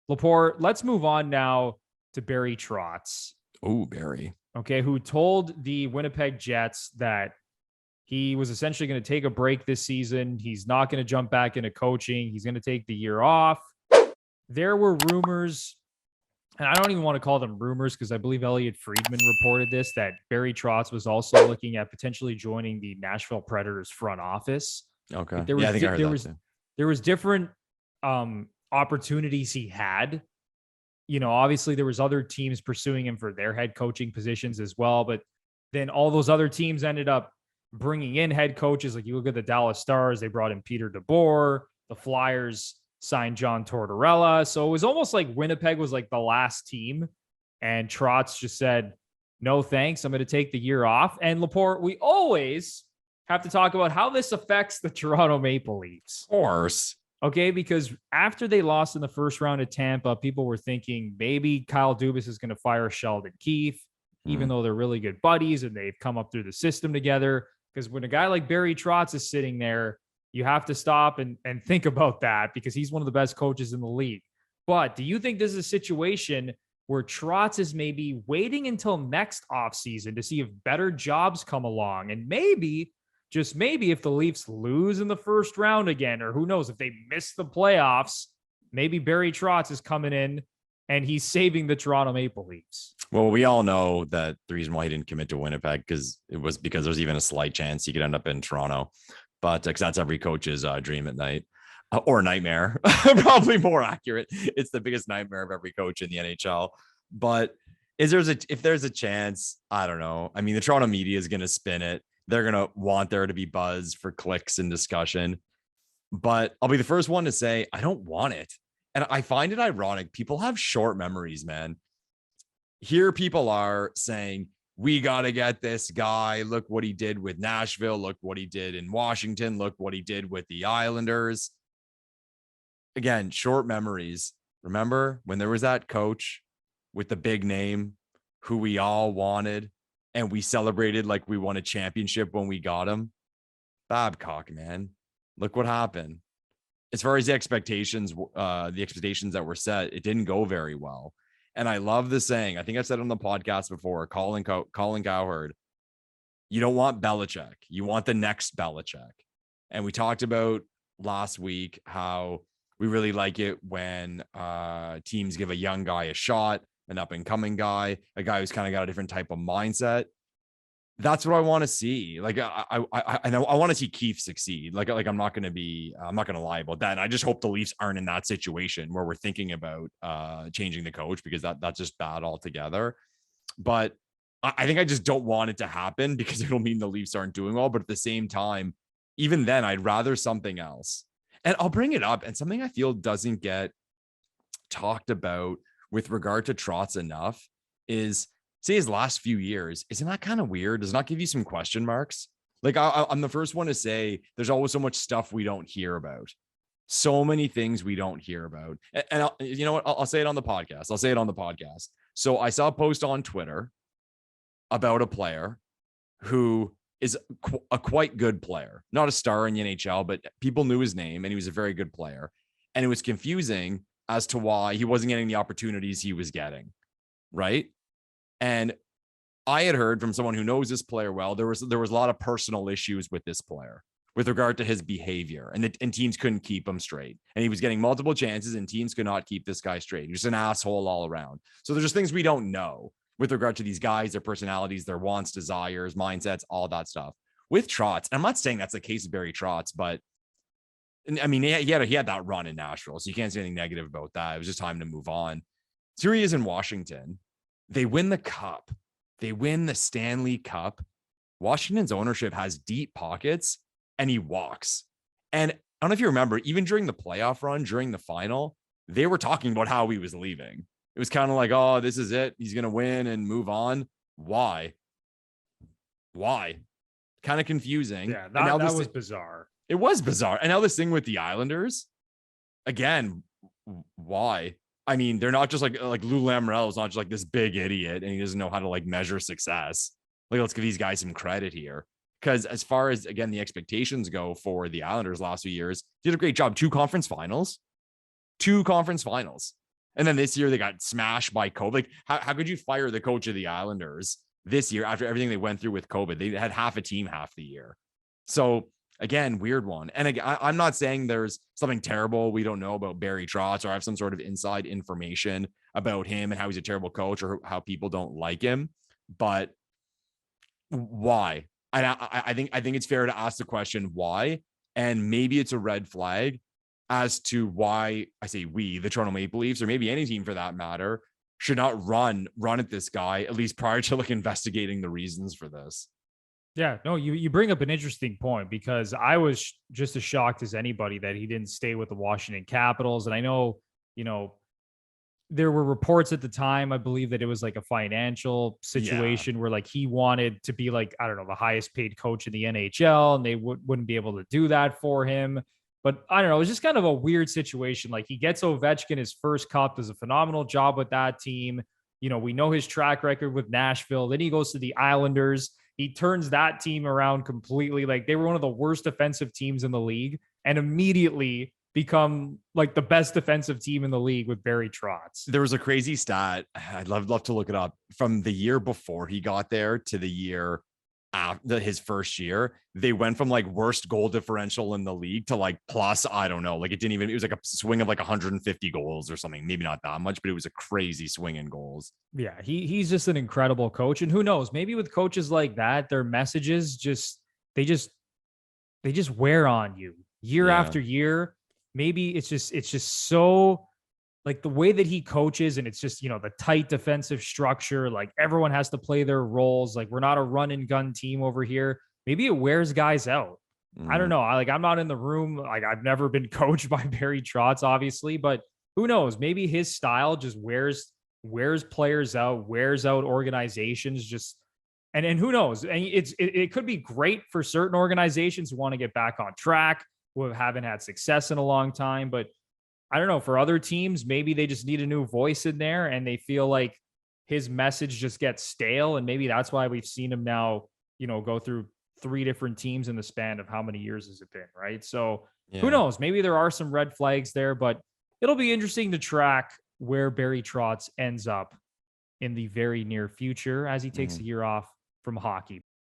Lepore, let's move on now to Barry Trotz. Oh, Barry. Okay, who told the Winnipeg Jets that he was essentially going to take a break this season. He's not going to jump back into coaching. He's going to take the year off. There were rumors, and I don't even want to call them rumors because I believe Elliot Friedman reported this, that Barry Trotz was also looking at potentially joining the Nashville Predators front office. Okay. There was different opportunities he had. You know, obviously there was other teams pursuing him for their head coaching positions as well, but then all those other teams ended up bringing in head coaches. Like you look at the Dallas Stars, they brought in Peter DeBoer. The Flyers signed John Tortorella. So it was almost like Winnipeg was like the last team, and Trotz just said, no, thanks. I'm going to take the year off. And Lepore, we always have to talk about how this affects the Toronto Maple Leafs. Of course. Okay, because after they lost in the first round of Tampa, people were thinking maybe Kyle Dubas is going to fire Sheldon Keefe, even though they're really good buddies and they've come up through the system together. Because when a guy like Barry Trotz is sitting there, you have to stop and think about that because he's one of the best coaches in the league. But do you think this is a situation where Trotz is maybe waiting until next offseason to see if better jobs come along? And maybe, just maybe, if the Leafs lose in the first round again, or who knows, if they miss the playoffs, maybe Barry Trotz is coming in and he's saving the Toronto Maple Leafs. Well, we all know that the reason why he didn't commit to Winnipeg because there's even a slight chance he could end up in Toronto. But because that's every coach's dream at night or nightmare, probably more accurate. It's the biggest nightmare of every coach in the NHL. But if there's a chance, I don't know. I mean, the Toronto media is going to spin it. They're going to want there to be buzz for clicks and discussion. But I'll be the first one to say, I don't want it. And I find it ironic. People have short memories, man. Here people are saying, we got to get this guy. Look what he did with Nashville. Look what he did in Washington. Look what he did with the Islanders. Again, short memories. Remember when there was that coach with the big name who we all wanted and we celebrated like we won a championship when we got him? Babcock, man. Look what happened. As far as the expectations that were set, it didn't go very well. And I love the saying, I think I've said it on the podcast before, Colin Cowherd, you don't want Belichick. You want the next Belichick. And we talked about last week how we really like it when teams give a young guy a shot, an up-and-coming guy, a guy who's kind of got a different type of mindset. That's what I want to see. Like I want to see Keefe succeed. Like I'm not going to lie about that. And I just hope the Leafs aren't in that situation where we're thinking about changing the coach because that's just bad altogether. But I think I just don't want it to happen because it'll mean the Leafs aren't doing well. But at the same time, even then, I'd rather something else. And I'll bring it up. And something I feel doesn't get talked about with regard to Trotz enough is, say, his last few years. Isn't that kind of weird? Does it not give you some question marks? Like I'm the first one to say there's always so much stuff we don't hear about. So many things we don't hear about. And you know what? I'll say it on the podcast. So I saw a post on Twitter about a player who is a quite good player, not a star in the NHL, but people knew his name and he was a very good player. And it was confusing as to why he wasn't getting the opportunities he was getting. Right. And I had heard from someone who knows this player well, there was a lot of personal issues with this player with regard to his behavior, and teams couldn't keep him straight. And he was getting multiple chances and teams could not keep this guy straight. He's just an asshole all around. So there's just things we don't know with regard to these guys, their personalities, their wants, desires, mindsets, all that stuff. With Trotz, I'm not saying that's the case of Barry Trotz, but I mean, he had that run in Nashville, so you can't say anything negative about that. It was just time to move on. So here he is in Washington. They win the cup. They win the Stanley Cup. Washington's ownership has deep pockets, and he walks. And I don't know if you remember, even during the playoff run, during the final, they were talking about how he was leaving. It was kind of like, oh, this is it. He's going to win and move on. Why? Kind of confusing. Yeah, that was bizarre. It was bizarre. And now this thing with the Islanders, again, why? I mean, they're not just like Lou Lamoriello is not just like this big idiot and he doesn't know how to like measure success. Like, let's give these guys some credit here. Because as far as, again, the expectations go for the Islanders last few years, did a great job. 2 conference finals. And then this year they got smashed by COVID. Like, how could you fire the coach of the Islanders this year after everything they went through with COVID? They had half a team half the year. So again, weird one. And again, I'm not saying there's something terrible we don't know about Barry Trotz or have some sort of inside information about him and how he's a terrible coach or how people don't like him. But why? And I think it's fair to ask the question why, and maybe it's a red flag as to why I say we, the Toronto Maple Leafs, or maybe any team for that matter, should not run at this guy at least prior to like investigating the reasons for this. Yeah, no, you bring up an interesting point because I was just as shocked as anybody that he didn't stay with the Washington Capitals. And I know, there were reports at the time, I believe, that it was like a financial situation where like he wanted to be like, I don't know, the highest paid coach in the NHL and they wouldn't be able to do that for him. But I don't know, it was just kind of a weird situation. Like he gets Ovechkin his first cup, does a phenomenal job with that team. We know his track record with Nashville. Then he goes to the Islanders. He turns that team around completely. Like they were one of the worst defensive teams in the league and immediately become like the best defensive team in the league with Barry Trotz. There was a crazy stat. I'd love to look it up. From the year before he got there to the year after his first year, they went from like worst goal differential in the league to like plus, I don't know, like it was like a swing of like 150 goals or something. Maybe not that much, but it was a crazy swing in goals. Yeah, he's just an incredible coach. And who knows, maybe with coaches like that, their messages they just wear on you year after year. Maybe it's just so like the way that he coaches, and it's just, the tight defensive structure, like everyone has to play their roles. Like we're not a run and gun team over here. Maybe it wears guys out. I don't know. I'm not in the room. Like I've never been coached by Barry Trotz, obviously, but who knows? Maybe his style just wears players out, wears out organizations just, and who knows? And it could be great for certain organizations who want to get back on track, who haven't had success in a long time. But I don't know, for other teams, maybe they just need a new voice in there and they feel like his message just gets stale. And maybe that's why we've seen him now, go through 3 different teams in the span of how many years has it been, right? So who knows? Maybe there are some red flags there, but it'll be interesting to track where Barry Trotz ends up in the very near future as he takes a year off from hockey.